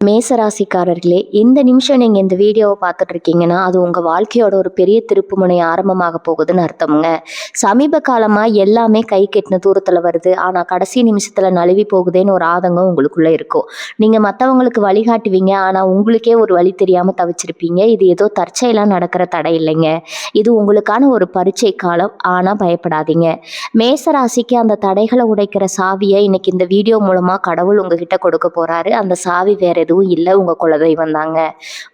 மேசராசிக்காரர்களே, இந்த நிமிஷம் நீங்க இந்த வீடியோவை பார்த்துட்டு இருக்கீங்கன்னா, அது உங்க வாழ்க்கையோட ஒரு பெரிய திருப்புமுனை ஆரம்பமாக போகுதுன்னு அர்த்தம்ங்க. சமீப காலமா எல்லாமே கை கெட்டின தூரத்துல வருது. ஆனா கடைசி நிமிஷத்துல நழுவி போகுதேன்னு ஒரு ஆதங்கம் உங்களுக்குள்ள இருக்கும். நீங்க மத்தவங்களுக்கு வழிகாட்டுவீங்க. ஆனா உங்களுக்கே ஒரு வழி தெரியாம தவிச்சிருப்பீங்க. இது ஏதோ தற்செயலா நடக்கிற தடை இல்லைங்க. இது உங்களுக்கான ஒரு பரீட்சை காலம். ஆனா பயப்படாதீங்க. மேசராசிக்கு அந்த தடைகளை உடைக்கிற சாவியை இன்னைக்கு இந்த வீடியோ மூலமா கடவுள் உங்ககிட்ட கொடுக்க போறாரு. அந்த சாவி வேற எதுவும் இல்லை, உங்க குலதெய்வம் தாங்க.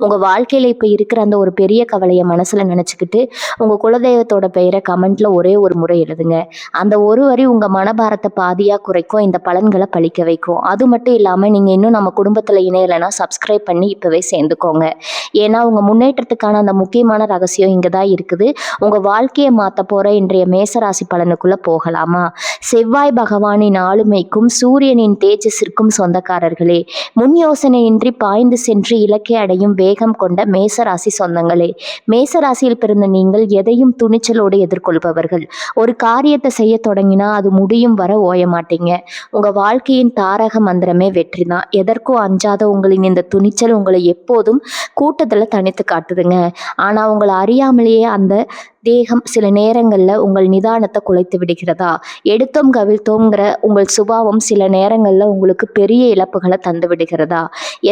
உங்க வாழ்க்கையில இப்ப இருக்கிற அந்த ஒரு பெரிய கவலையை மனசுல நினைச்சுக்கிட்டு உங்க குலதெய்வத்தோட பெயரை கமெண்ட்ல ஒரே ஒரு முறை எழுதுங்க. அந்த ஒரு வரி உங்க மனபாரத்தை பாதியா குறைக்கும், இந்த பலன்களை பழிக்க வைக்கும். அது மட்டும் இல்லாம நீங்க இன்னும் நம்ம குடும்பத்துல இணையலைன்னா சப்ஸ்கிரைப் பண்ணி இப்பவே சேர்ந்துக்கோங்க. ஏன்னா உங்க முன்னேற்றத்துக்கான அந்த முக்கியமான ரகசியம் இங்கதான் இருக்குது. உங்க வாழ்க்கையை மாத்த போற இன்றைய மேசராசி பலனுக்குள்ள போகலாமா? செவ்வாய் பகவானின் ஆளுமைக்கும் சூரியனின் தேஜஸிற்கும் சொந்தக்காரர்களே, முன் யோசனையின்றி பாய்ந்து சென்று இலக்கை அடையும் வேகம் கொண்ட மேசராசி சொந்தங்களே, மேசராசியில் பிறந்த நீங்கள் எதையும் துணிச்சலோடு எதிர்கொள்பவர்கள். ஒரு காரியத்தை செய்ய தொடங்கினா அது முடியும் வர ஓய மாட்டீங்க. உங்க வாழ்க்கையின் தாரக மந்திரமே வெற்றி தான். எதற்கும் அஞ்சாத உங்களின் இந்த துணிச்சல் உங்களை எப்போதும் கூட்டத்துல தனித்து காட்டுதுங்க. ஆனா உங்களை அறியாமலேயே அந்த தேகம் சில நேரங்கள்ல உங்கள் நிதானத்தை குலைத்து விடுகிறதா? எடுத்தோம் கவிழ்த்தோங்கிற உங்கள் சுபாவம் சில நேரங்கள்ல உங்களுக்கு பெரிய இழப்புகளை தந்து விடுகிறதா?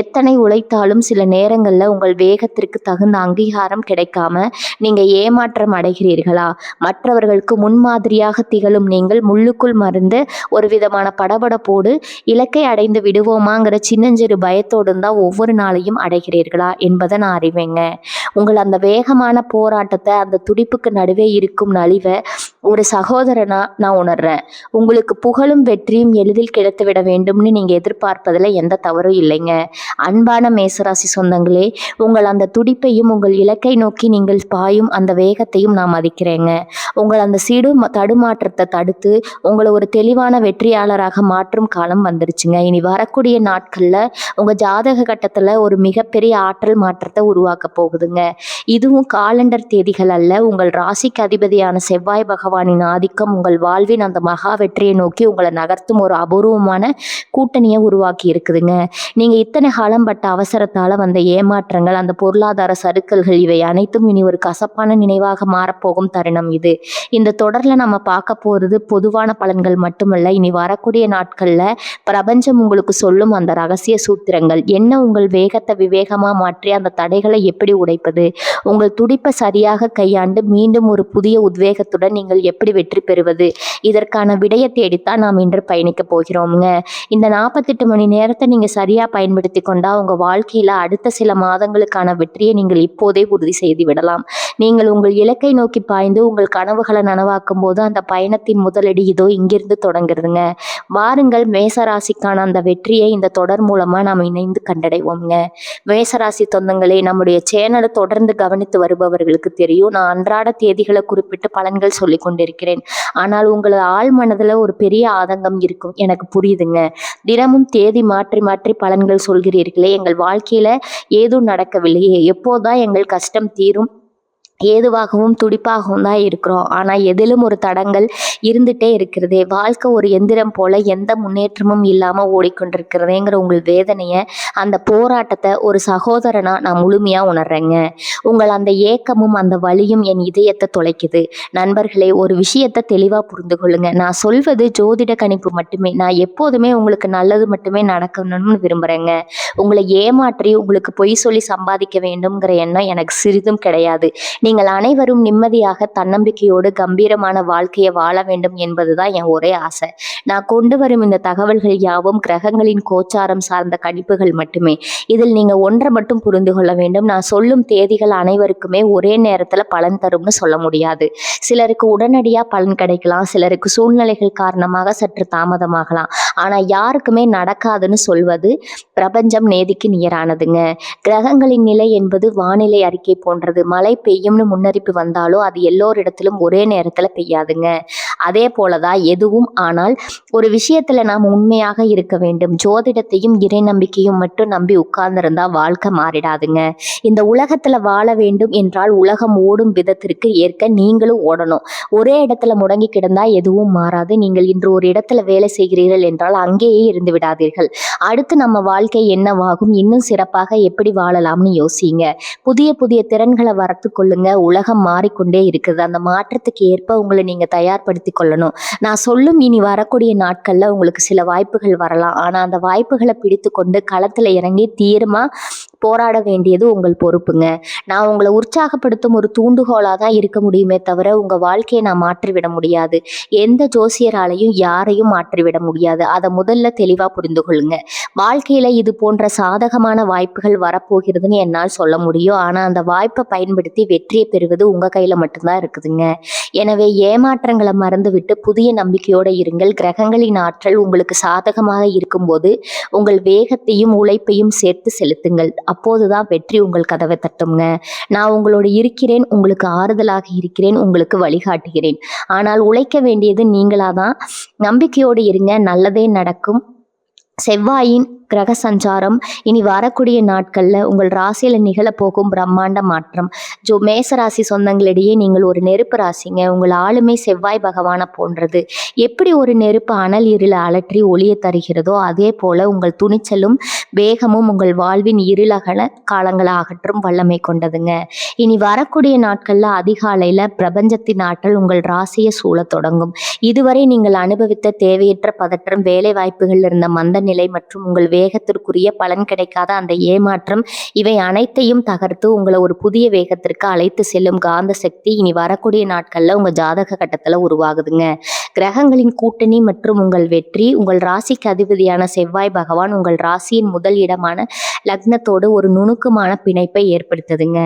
எத்தனை உழைத்தாலும் சில நேரங்கள்ல உங்கள் வேகத்திற்கு தகுந்த அங்கீகாரம் கிடைக்காம நீங்க ஏமாற்றம் அடைகிறீர்களா? மற்றவர்களுக்கு முன்மாதிரியாக திகழும் நீங்கள் முள்ளுக்குள் மருந்து ஒரு விதமான படபடப்போடு இலக்கை அடைந்து விடுவோமாங்கிற சின்னஞ்சிறு பயத்தோடும் தான் ஒவ்வொரு நாளையும் அடைகிறீர்களா என்பதை நான் அறிவேங்க. உங்கள் அந்த வேகமான போராட்டத்தை, அந்த துடிப்புக்கு நடுவே இருக்கும் நலிவை ஒரு சகோதரனா நான் உணர்றேன். உங்களுக்கு புகழும் வெற்றியும் எளிதில் கிடைத்துவிட வேண்டும்னு நீங்க எதிர்பார்ப்பதில் எந்த தவறும் இல்லைங்க. அன்பான மேசராசி சொந்தங்களே, உங்கள் அந்த துடிப்பையும் உங்கள் இலக்கை நோக்கி நீங்கள் பாயும் அந்த வேகத்தையும் நான் மதிக்கிறேங்க. உங்கள் அந்த தடுமாற்றத்தை தடுத்து உங்களை ஒரு தெளிவான வெற்றியாளராக மாற்றும் காலம் வந்துருச்சுங்க. இனி வரக்கூடிய நாட்கள்ல உங்க ஜாதக கட்டத்துல ஒரு மிகப்பெரிய ஆற்றல் மாற்றத்தை உருவாக்க போகுதுங்க. இதுவும் காலண்டர் தேதிகள் அல்ல, உங்கள் ராசிக்கு அதிபதியான செவ்வாய் பகவானின் ஆதிக்கம் உங்கள் வாழ்வின் அந்த மகா வெற்றியை நோக்கி உங்களை நகர்த்தும் ஒரு அபூர்வமான கூட்டணியை உருவாக்கி இருக்குதுங்க. நீங்க இத்தனை காலம் பட்ட அவசரத்தால வந்த ஏமாற்றங்கள், அந்த பொருளாதார சறுக்கல்கள், இவை அனைத்தும் இனி ஒரு கசப்பான நினைவாக மாறப்போகும் தருணம் இது. இந்த தொடர்ல நம்ம பார்க்க போறது பொதுவான பலன்கள் மட்டுமல்ல, இனி வரக்கூடிய நாட்கள்ல பிரபஞ்சம் உங்களுக்கு சொல்லும் அந்த ரகசிய சூத்திரங்கள் என்ன, உங்கள் வேகத்தை விவேகமா மாற்றி அந்த தடைகளை எப்படி உடைப்பது, உங்கள் துடிப்பை சரியாக கையாண்டு மீண்டும் ஒரு புதிய உத்வேகத்துடன் நீங்கள் எப்படி வெற்றி பெறுவது, இதற்கான விடையை தேடித்தான் நாம் இன்று பயணிக்க போகிறோம்ங்க. இந்த 48 மணி நேரத்தை நீங்க சரியா பயன்படுத்தி கொண்டா உங்க வாழ்க்கையில அடுத்த சில மாதங்களுக்கான வெற்றியை நீங்கள் இப்போதே உறுதி செய்து விடலாம். நீங்கள் உங்கள் இலக்கை நோக்கி பாய்ந்து உங்கள் கனவுகளை நனவாக்கும் போது அந்த பயணத்தின் முதலடி இதோ இங்கிருந்து தொடங்குறதுங்க. வாருங்கள், மேசராசிக்கான அந்த வெற்றியை இந்த தொடர் மூலமா நாம் இணைந்து கண்டடைவோம்ங்க. மேசராசி சொந்தங்களே, நம்முடைய சேனலை தொடர்ந்து கவனித்து வருபவர்களுக்கு தெரியும், நான் அன்றாட தேதிகளை குறிப்பிட்டு பலன்கள் சொல்லி கொண்டிருக்கிறேன். ஆனால் உங்களது ஆழ் மனதுல ஒரு பெரிய ஆதங்கம் இருக்கும், எனக்கு புரியுதுங்க. தினமும் தேதி மாற்றி மாற்றி பலன்கள் சொல்கிறீர்களே, எங்கள் வாழ்க்கையில ஏதும் நடக்கவில்லையே, எப்போதான் எங்கள் கஷ்டம் தீரும், ஏதுவாகவும் துடிப்பாகவும் தான் இருக்கிறோம். ஆனால் எதிலும் ஒரு தடங்கள் இருந்துகிட்டே இருக்கிறதே, வாழ்க்கை ஒரு எந்திரம் போல எந்த முன்னேற்றமும் இல்லாமல் ஓடிக்கொண்டிருக்கிறதேங்கிற உங்கள் வேதனையை, அந்த போராட்டத்தை ஒரு சகோதரனா நான் முழுமையாக உணர்றேங்க. உங்கள் அந்த ஏக்கமும் அந்த வலியும் என் இதயத்தை தொலைக்குது. நண்பர்களே, ஒரு விஷயத்தை தெளிவாக புரிந்து கொள்ளுங்க. நான் சொல்வது ஜோதிட கணிப்பு மட்டுமே. நான் எப்போதுமே உங்களுக்கு நல்லது மட்டுமே நடக்கணும்னு விரும்புகிறேங்க. உங்களை ஏமாற்றி உங்களுக்கு பொய் சொல்லி சம்பாதிக்க வேண்டும்ங்கிற எண்ணம் எனக்கு சிறிதும் கிடையாது. நீங்கள் அனைவரும் நிம்மதியாக தன்னம்பிக்கையோடு கம்பீரமான வாழ்க்கையை வாழ வேண்டும் என்பதுதான் என் ஒரே ஆசை. நான் கொண்டு வரும் இந்த தகவல்கள் யாவும் கிரகங்களின் கோச்சாரம் சார்ந்த கணிப்புகள் மட்டுமே. இதில் நீங்க ஒன்றை மட்டும் புரிந்து கொள்ள வேண்டும், நான் சொல்லும் தேதிகள் அனைவருக்குமே ஒரே நேரத்துல பலன் தரும்னு சொல்ல முடியாது. சிலருக்கு உடனடியா பலன் கிடைக்கலாம், சிலருக்கு சூழ்நிலைகள் காரணமாக சற்று தாமதமாகலாம். ஆனா யாருக்குமே நடக்காதுன்னு சொல்வது பிரபஞ்சம் நேதிக்கு நிகரானதுங்க. கிரகங்களின் நிலை என்பது வானிலை அறிக்கை போன்றது. மழை பெய்யும் முன்னறிப்பு வந்தாலும் அது எல்லோரிடத்திலும் ஒரே நேரத்துல பெய்யாதுங்க. அதே போலதான் எதுவும். ஆனால் ஒரு விஷயத்துல நாம் உண்மையாக இருக்க வேண்டும். ஜோதிடத்தையும் இறை நம்பிக்கையும் மட்டும் நம்பி உட்கார்ந்திருந்தா வாழ்க்கை மாறிடாதுங்க. இந்த உலகத்துல வாழ வேண்டும் என்றால் உலகம் ஓடும் விதத்திற்கு ஏற்க நீங்களும் ஓடணும். ஒரே இடத்துல முடங்கி கிடந்தா எதுவும் மாறாது. நீங்கள் இன்று ஒரு இடத்துல வேலை செய்கிறீர்கள் என்றால் அங்கேயே இருந்து விடாதீர்கள். அடுத்து நம்ம வாழ்க்கை என்னவாகும், இன்னும் சிறப்பாக எப்படி வாழலாம்னு யோசிங்க. புதிய புதிய திறன்களை வளர்த்து கொள்ளுங்க. உலகம் மாறிக்கொண்டே இருக்குது. அந்த மாற்றத்துக்கு ஏற்ப உங்களை நீங்க தயார்படுத்தி கொள்ளணும். நான் சொல்லும் இனி வரக்கூடிய நாட்கள்ல உங்களுக்கு சில வாய்ப்புகள் வரலாம். ஆனா அந்த வாய்ப்புகளை பிடித்து கொண்டு களத்துல இறங்கி தீர்மா போராட வேண்டியது உங்கள் பொறுப்புங்க. நான் உங்களை உற்சாகப்படுத்தும் ஒரு தூண்டுகோலா தான் இருக்க முடியுமே தவிர உங்க வாழ்க்கையை நான் மாற்றிவிட முடியாது. எந்த ஜோசியராலையும் யாரையும் மாற்றிவிட முடியாது. அதை முதல்ல தெளிவா புரிந்து கொள்ளுங்க. வாழ்க்கையில இது போன்ற சாதகமான வாய்ப்புகள் வரப்போகிறதுன்னு என்னால் சொல்ல முடியும். ஆனா அந்த வாய்ப்பை பயன்படுத்தி வெற்றியை பெறுவது உங்க கையில மட்டும்தான் இருக்குதுங்க. எனவே ஏமாற்றங்களை மறந்துவிட்டு புதிய நம்பிக்கையோட இருங்கள். கிரகங்களின் ஆற்றல் உங்களுக்கு சாதகமாக இருக்கும்போது உங்கள் வேகத்தையும் உழைப்பையும் சேர்த்து செலுத்துங்கள். அப்போதுதான் வெற்றி உங்கள் கதவை தட்டுங்க. நான் உங்களோடு இருக்கிறேன், உங்களுக்கு ஆறுதலாக இருக்கிறேன், உங்களுக்கு வழிகாட்டுகிறேன். ஆனால் உழைக்க வேண்டியது நீங்களாதான். நம்பிக்கையோடு இருங்க, நல்லதே நடக்கும். செவ்வாயின் கிரக சஞ்சாரம் இனி வரக்கூடிய நாட்கள்ல உங்கள் ராசியில நிகழப்போகும் பிரம்மாண்ட மாற்றம். மேசராசி சொந்தங்களிடையே நீங்கள் ஒரு நெருப்பு ராசிங்க. உங்கள் ஆளுமை செவ்வாய் பகவானை போன்றது. எப்படி ஒரு நெருப்பு அனல் இருள அலற்றி ஒளிய தருகிறதோ அதே போல உங்கள் துணிச்சலும் வேகமும் உங்கள் வாழ்வின் இருளகல காலங்களை அகற்றும் வல்லமை கொண்டதுங்க. இனி வரக்கூடிய நாட்கள்ல அதிகாலையில பிரபஞ்சத்தின் ஆற்றல் உங்கள் ராசியை சூழ தொடங்கும். இதுவரை நீங்கள் அனுபவித்த தேவையற்ற பதற்றம், வேலை வாய்ப்புகள் இருந்த மந்த நிலை மற்றும் உங்கள் வேகத்திற்குரிய பலன் கிடைக்காத அந்த ஏமாற்றம், இவை அனைத்தையும் தகர்த்து உங்களை ஒரு புதிய வேகத்திற்கு அழைத்து செல்லும் காந்த சக்தி இனி வரக்கூடிய நாட்கள்ல உங்க ஜாதக கட்டத்துல உருவாகுதுங்க. கிரகங்களின் கூட்டணி மற்றும் உங்கள் வெற்றி. உங்கள் ராசிக்கு அதிபதியான செவ்வாய் பகவான் உங்கள் ராசியின் முதல் இடமான லக்னத்தோடு ஒரு நுணுக்கமான பிணைப்பை ஏற்படுத்துதுங்க.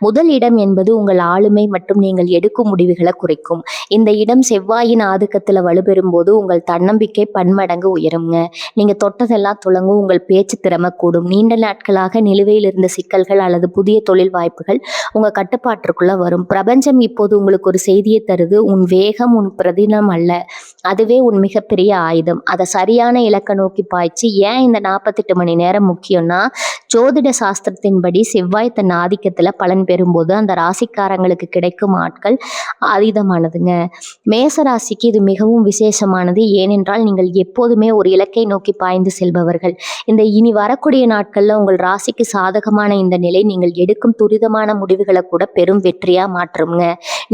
முதல் இடம் என்பது உங்கள் ஆளுமை மற்றும் நீங்கள் எடுக்கும் முடிவுகளை குறைக்கும். இந்த இடம் செவ்வாயின் ஆதிக்கத்துல வலுப்பெறும் போது உங்கள் தன்னம்பிக்கை பன்மடங்கு உயருங்க. நீங்க தொட்டதெல்லாம் துளங்கும். உங்கள் பேச்சு திறமை கூடும். நீண்ட நாட்களாக நிலுவையில் இருந்த சிக்கல்கள் அல்லது புதிய தொழில் வாய்ப்புகள் உங்க கட்டுப்பாட்டிற்குள்ள வரும். பிரபஞ்சம் இப்போது உங்களுக்கு ஒரு செய்தியை தருது. உன் வேகம் உன் பிரதினம் அல்ல, அதுவே உன் மிகப்பெரிய ஆயுதம். அதை சரியான இலக்கை நோக்கி பாய்ச்சி. ஏன் இந்த 48 மணி நேரம் முக்கியம்னா, ஜோதிட சாஸ்திரத்தின்படி செவ்வாய் தன் ஆதிக்கத்துல பலன் பெறும்போது அந்த ராசிக்காரங்களுக்கு கிடைக்கும் ஆட்கள் அதீதமானதுங்க. மேச ராசிக்கு இது மிகவும் விசேஷமானது. ஏனென்றால் நீங்கள் எப்போதுமே ஒரு இலக்கை நோக்கி பாய்ந்து செல்பவர்கள். இந்த இனி வரக்கூடிய நாட்கள்ல உங்கள் ராசிக்கு சாதகமான இந்த நிலை நீங்கள் எடுக்கும் துரிதமான முடிவுகளை கூட பெரும் வெற்றியா மாற்றுங்க.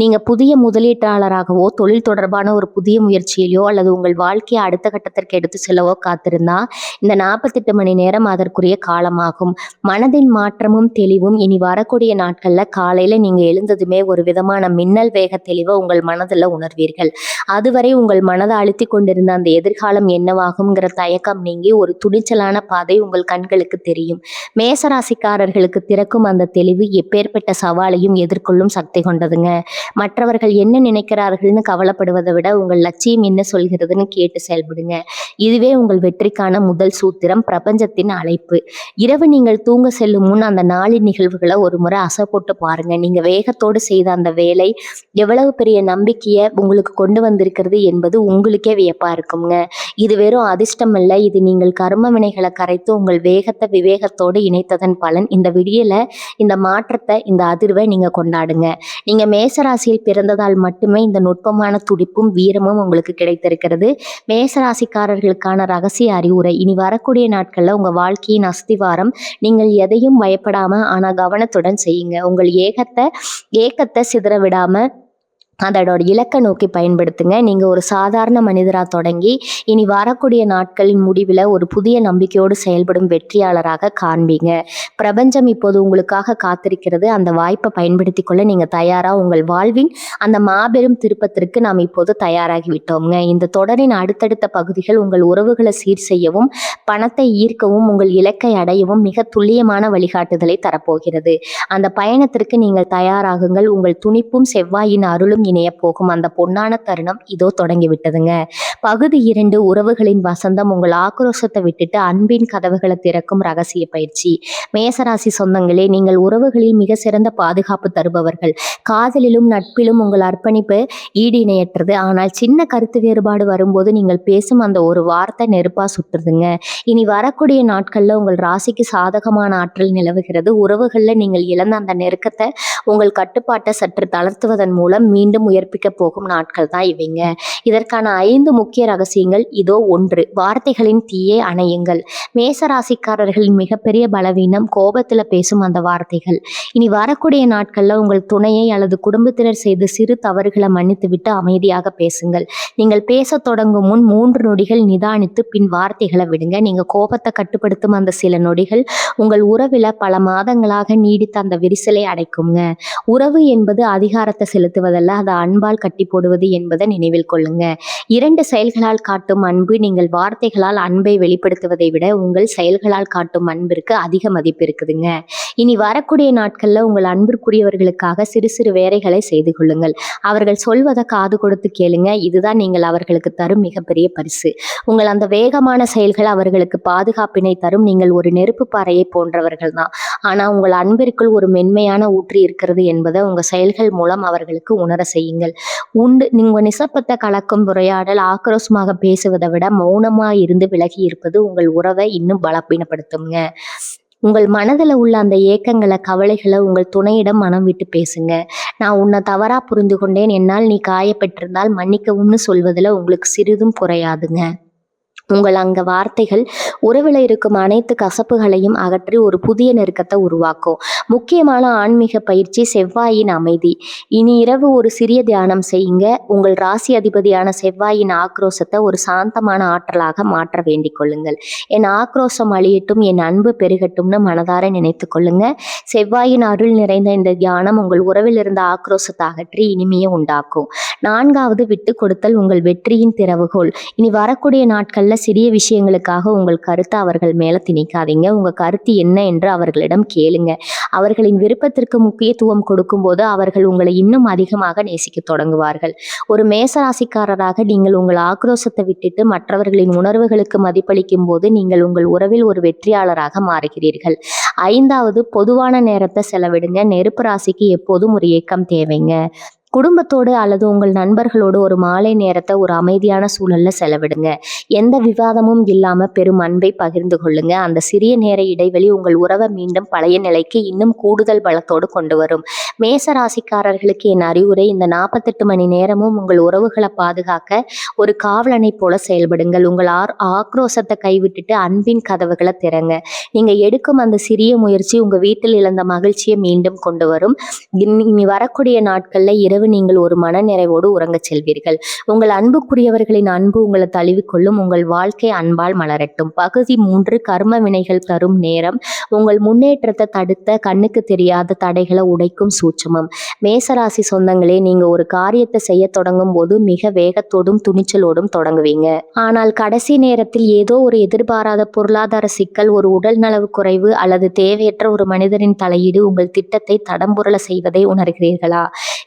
நீங்க புதிய முதலீட்டாளராகவோ தொழில் தொடர்பான ஒரு புதிய முயற்சியிலோ அல்லது உங்கள் வாழ்க்கையை அடுத்த கட்டத்திற்கு எடுத்து செல்லவோ காத்திருந்தா இந்த 48 மணி நேரம் அதற்குரிய காலமாகும். மனதின் மாற்றமும் தெளிவும் இனி வரக்கூடிய நாட்கள்ல காலையில நீங்க எழுந்ததுமே ஒரு விதமான மின்னல் வேக தெளிவை உங்கள் மனதில் உணர்வீர்கள். அதுவரை உங்கள் மனதை அழுத்தி கொண்டிருந்த அந்த எதிர்காலம் என்னவாகும்ங்கிற தயக்கம் நீங்கி ஒரு துணிச்சலான பாதை உங்கள் கண்களுக்கு தெரியும். மேசராசிக்காரர்களுக்கு திறக்கும் அந்த தெளிவு எப்பேற்பட்ட சவாலையும் எதிர்கொள்ளும் சக்தி கொண்டதுங்க. மற்றவர்கள் என்ன நினைக்கிறார்கள்னு கவலைப்படுவதை விட உங்கள் லட்சியம் என்ன சொல்கிறதுன்னு கேட்டு செயல்படுங்க. இதுவே உங்கள் வெற்றிக்கான முதல் சூத்திரம். பிரபஞ்சத்தின் அழைப்பு. இரவு நீங்கள் தூங்க செல்லும் முன் அந்த நாளின் நிகழ்வுகளை ஒரு முறை அசை போட்டு பாருங்க. நீங்க வேகத்தோடு செய்த அந்த வேலை எவ்வளவு பெரிய நம்பிக்கையை உங்களுக்கு கொண்டு வந்திருக்கிறது என்பது உங்களுக்கே வியப்பா இருக்குங்க. இது வெறும் அதிர்ஷ்டம் அல்ல, இது நீங்கள் கர்ம வினைகளை கரைத்து உங்கள் வேகத்தை விவேகத்தோடு இணைத்ததன் பலன். இந்த விடியல, இந்த மாற்றத்தை, இந்த அதிர்வை நீங்க கொண்டாடுங்க. நீங்க மேசராசியில் பிறந்ததால் மட்டுமே இந்த நுட்பமான துடிப்பும் வீரமும் உங்களுக்கு கிடைத்திருக்கிறது. மேசராசிக்காரர்களுக்கான ரகசிய அறிவுரை. இனி வரக்கூடிய நாட்கள்ல உங்க வாழ்க்கையின் அஸ்திவாரம். நீங்கள் எதையும் பயப்படாம ஆனா கவனத்துடன் செய்யுங்க. உங்கள் ஏக்கத்தை சிதற விடாம அதோட இலக்கை நோக்கி பயன்படுத்துங்க. நீங்க ஒரு சாதாரண மனிதரா தொடங்கி இனி வரக்கூடிய நாட்களின் முடிவில் ஒரு புதிய நம்பிக்கையோடு செயல்படும் வெற்றியாளராக காண்பீங்க. பிரபஞ்சம் இப்போது உங்களுக்காக காத்திருக்கிறது. அந்த வாய்ப்பை பயன்படுத்தி கொள்ள நீங்க தயாரா? உங்கள் வாழ்வின் அந்த மாபெரும் திருப்பத்திற்கு நாம் இப்போது தயாராகி விட்டோம்ங்க. இந்த தொடரின் அடுத்தடுத்த பகுதிகள் உங்கள் உறவுகளை சீர் செய்யவும் பணத்தை ஈர்க்கவும் உங்கள் இலக்கை அடையவும் மிக துல்லியமான வழிகாட்டுதலை தரப்போகிறது. அந்த பயணத்திற்கு நீங்கள் தயாராகுங்கள். உங்கள் துணிப்பும் செவ்வாயின் அருளும் இணைய போகும் அந்த பொன்னான தருணம் இதோ தொடங்கி விட்டதுங்க. பகுதி 2 உறவுகளின் வசந்தம். உங்கள் ஆக்ரோஷத்தை விட்டுட்டு அன்பின் கதவுகளை திறக்கும் ரகசிய பயிற்சி. மேசராசி சொந்தங்களே, நீங்கள் உறவுகளில் மிக சிறந்த பாதுகாப்பு தருபவர்கள். காதலிலும் நட்பிலும் உங்கள் அர்ப்பணிப்பு ஈடு இணையற்றது. ஆனால் சின்ன கருத்து வேறுபாடு வரும்போது நீங்கள் பேசும் அந்த ஒரு வார்த்தை நெருப்பா சுட்டுருதுங்க. இனி வரக்கூடிய நாட்கள்ல உங்கள் ராசிக்கு சாதகமான ஆற்றல் நிலவுகிறது. உறவுகள்ல நீங்கள் இழந்த அந்த நெருக்கத்தை உங்கள் கட்டுப்பாட்டை சற்று தளர்த்துவதன் மூலம் மீண்டும் உயர்ப்பிக்க போகும் நாட்கள் தான் இவைங்க. இதற்கான 5 முக்கிய ரகசியங்கள் இதோ. 1, வார்த்தைகளின் தீயை அணையுங்கள். மேசராசிக்காரர்களின் மிகப்பெரிய பலவீனம் கோபத்துல பேசும் அந்த வார்த்தைகள். இனி வரக்கூடிய நாட்கள்ல உங்கள் துணையை அல்லது குடும்பத்தினர் செய்த சிறு தவறுகளை மன்னித்து விட்டு அமைதியாக பேசுங்கள். நீங்கள் பேச தொடங்கும் முன் 3 நொடிகள் நிதானித்து பின் வார்த்தைகளை விடுங்க. நீங்க கோபத்தை கட்டுப்படுத்தும் அந்த சில நொடிகள் உங்கள் உறவில பல மாதங்களாக நீடித்த அந்த விரிசலை அடைக்குங்க. உறவு என்பது அதிகாரத்தை செலுத்துவதல்ல, அதை அன்பால் கட்டி போடுவது என்பதை நினைவில் கொள்ளுங்க. 2 செயல்களால் காட்டும் அன்பு. நீங்கள் வார்த்தைகளால் அன்பை வெளிப்படுத்துவதை விட உங்கள் செயல்களால் காட்டும் அன்பிற்கு அதிக மதிப்பு இருக்குதுங்க. இனி வரக்கூடிய நாட்கள்ல உங்கள் அன்பிற்குரியவர்களுக்காக சிறு சிறு வேலைகளை செய்து கொள்ளுங்கள். அவர்கள் சொல்வதை காது கொடுத்து கேளுங்க. இதுதான் நீங்கள் அவர்களுக்கு தரும் மிகப்பெரிய பரிசு. உங்கள் அந்த வேகமான செயல்கள் அவர்களுக்கு பாதுகாப்பினை தரும். நீங்கள் ஒரு நெருப்பு பாறையை போன்றவர்கள் தான். ஆனா உங்கள் அன்பிற்குள் ஒரு மென்மையான ஊற்று இருக்கிறது என்பதை உங்க செயல்கள் மூலம் அவர்களுக்கு உணர செய்யுங்கள். உங்க நிசப்பத்தை கலக்கும் உரையாடல். ஆக்ரோஷமாக பேசுவதை விட மௌனமா இருந்து விலகி இருப்பது உங்கள் உறவை இன்னும் பலப்பீனப்படுத்துங்க. உங்கள் மனதில் உள்ள அந்த ஏக்கங்களை, கவலைகளை உங்கள் துணையிடம் மனம் விட்டு பேசுங்க. நான் உன்னை தவறா புரிந்து கொண்டேன், என்னால் நீ காயப்பட்டிருந்தால் மன்னிக்கவும்னு சொல்வதில் உங்களுக்கு சிறிதும் குறையாதுங்க. உங்கள் அங்க வார்த்தைகள் உறவில் இருக்கும் அனைத்து கசப்புகளையும் அகற்றி ஒரு புதிய நெருக்கத்தை உருவாக்கும். முக்கியமான ஆன்மீக பயிற்சி செவ்வாயின் அமைதி. இனி இரவு ஒரு சிறிய தியானம் செய்யுங்க. உங்கள் ராசி அதிபதியான செவ்வாயின் ஆக்ரோஷத்தை ஒரு சாந்தமான ஆற்றலாக மாற்ற வேண்டிக் கொள்ளுங்கள். என் ஆக்ரோஷம் அழியட்டும், என் அன்பு பெருகட்டும்னு மனதார நினைத்து கொள்ளுங்க. செவ்வாயின் அருள் நிறைந்த இந்த தியானம் உங்கள் உறவில் இருந்த ஆக்ரோஷத்தை அகற்றி இனிமையை உண்டாக்கும். 4வது, விட்டு கொடுத்தல் உங்கள் வெற்றியின் திறவுகோல். இனி வரக்கூடிய நாட்கள்ல சிறிய விஷயங்களுக்காக உங்கள் கருத்தை அவர்கள் மேல திணிக்காதீங்க. உங்க கருத்து என்ன என்று அவர்களிடம் கேளுங்க. அவர்களின் விருப்பத்திற்கு முக்கியத்துவம் கொடுக்கும்போது அவர்கள் உங்களை இன்னும் அதிகமாக நேசிக்க தொடங்குவார்கள். ஒரு மேசராசிக்காரராக நீங்கள் உங்கள் ஆக்ரோஷத்தை விட்டுட்டு மற்றவர்களின் உணர்வுகளுக்கு மதிப்பளிக்கும் போது நீங்கள் உங்கள் உறவில் ஒரு வெற்றியாளராக மாறுகிறீர்கள். 5வது, பொதுவான நேரத்தை செலவிடுங்க. நெருப்பு ராசிக்கு எப்போதும் ஒரு ஏக்கம் தேவைங்க. குடும்பத்தோடு அல்லது உங்கள் நண்பர்களோடு ஒரு மாலை நேரத்தை ஒரு அமைதியான சூழல்ல செலவிடுங்க. எந்த விவாதமும் இல்லாம பெரும் அன்பை பகிர்ந்து கொள்ளுங்க. அந்த சிறிய நேர இடைவெளி உங்கள் உறவை மீண்டும் பழைய நிலைக்கு இன்னும் கூடுதல் பலத்தோடு கொண்டு வரும். மேச ராசிக்காரர்களுக்கு என் அறிவுரை, இந்த 48 மணி நேரமும் உங்கள் உறவுகளை பாதுகாக்க ஒரு காவலனை போல செயல்படுங்கள். உங்கள் ஆக்ரோஷத்தை கைவிட்டுட்டு அன்பின் கதவுகளை திறங்க. நீங்க எடுக்கும் அந்த சிறிய முயற்சி உங்க வீட்டில் இழந்த மகிழ்ச்சியை மீண்டும் கொண்டு வரும். இனி வரக்கூடிய நாட்கள்ல இரவு நீங்கள் ஒரு மன நிறைவோடு உறங்கச் செல்வீர்கள். உங்கள் அன்புக்குரியவர்களின் அன்பு உங்களை தழுவிக்கொள்ளும். உங்கள் வாழ்க்கை அன்பால் மலரட்டும். பகுதி 3, கர்ம வினைகள் தரும் நேரம். உங்கள் முன்னேற்றத்தை தடுத்த கண்ணுக்கு தெரியாத தடைகளை உடைக்கும் சூட்சமம். மேசராசி சொந்தங்களே, நீங்க ஒரு காரியத்தை செய்ய தொடங்கும் போது மிக வேகத்தோடும் துணிச்சலோடும் தொடங்குவீங்க. ஆனால் கடைசி நேரத்தில் ஏதோ ஒரு எதிர்பாராத பொருளாதார சிக்கல், ஒரு உடல் நலவு குறைவு அல்லது தேவையற்ற ஒரு மனிதரின் தலையீடு உங்கள் திட்டத்தை தடம்புரள செய்வதை உணர்கிறீர்களா?